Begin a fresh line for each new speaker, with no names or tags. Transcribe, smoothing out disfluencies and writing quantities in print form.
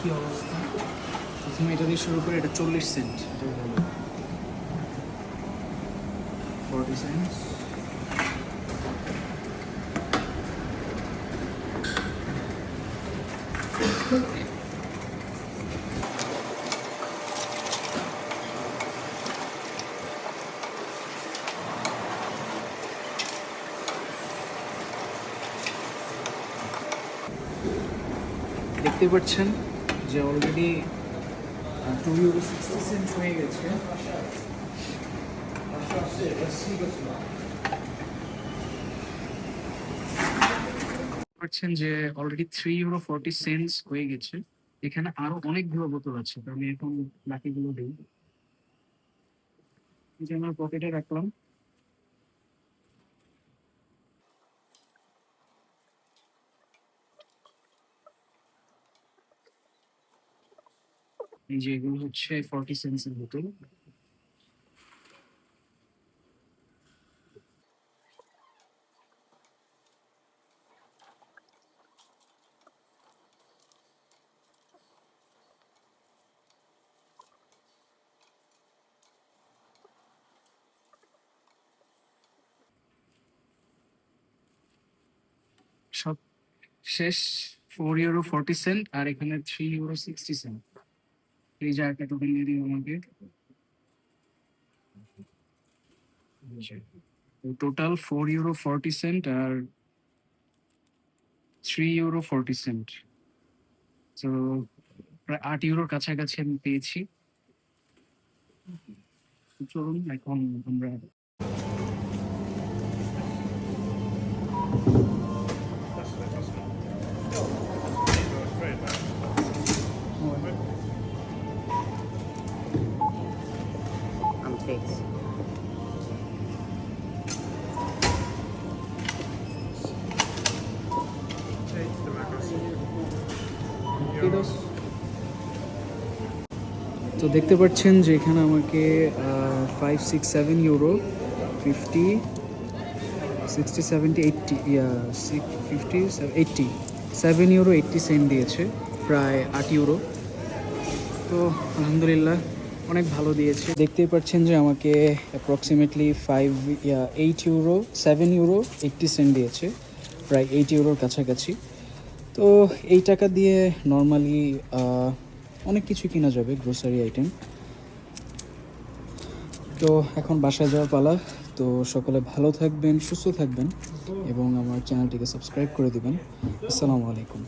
কি অবস্থা। প্রথমে এটা দিয়ে শুরু করে, এটা 40 সেন্ট, এটা ভালো। 40 সেন্ট। দেখতে পাচ্ছেন যে অলরেডি 2 ইউরো 60 সেন্ট হয়ে গেছে। পাচ্ছেন যে অলরেডি 3 ইউরো 40 সেন্টস হয়ে গেছে। এখানে আরো অনেকগুলো বোতল আছে, তো আমি এখন বাকিগুলো দিই। এই যে আমার পকেটে রাখলাম। এই যে এগুলো হচ্ছে 40 সেন্টস এর বোতল। সব শেষ। 4 ইউরো 40 সেন্ট, আর এখানে 3 ইউরো 60 সেন্ট। এই যে একটা টোকেন দিয়ে দিও আমাকে। টোটাল 4 ইউরো 40 সেন্ট আর 3 ইউরো 40 সেন্ট। তো প্রায় 8 ইউরোর কাছাকাছি আমি পেয়েছি। চলুন এখন আমরা
I'm fixed.
তো দেখতে পাচ্ছেন যে এখানে আমাকে 5 6 7 ইউরো 50 60 70 80 50 80 7 ইউরো 80 সেন্ট দিয়েছে, প্রায় 8 ইউরো। তো আলহামদুলিল্লাহ অনেক ভালো দিয়েছে। দেখতেই পাচ্ছেন যে আমাকে অ্যাপ্রক্সিমেটলি 8 ইউরো 7 ইউরো 80 সেন্ট দিয়েছে, প্রায় 8 ইউরোর কাছাকাছি। তো এই টাকা দিয়ে নর্মালি অনেক কিছু কিনা যাবে, গ্রোসারি আইটেম। তো এখন বাসায় যাওয়ার পালা। তো সকলে ভালো থাকবেন, সুস্থ থাকবেন এবং আমার চ্যানেলটিকে সাবস্ক্রাইব করে দিবেন। আসসালামু আলাইকুম।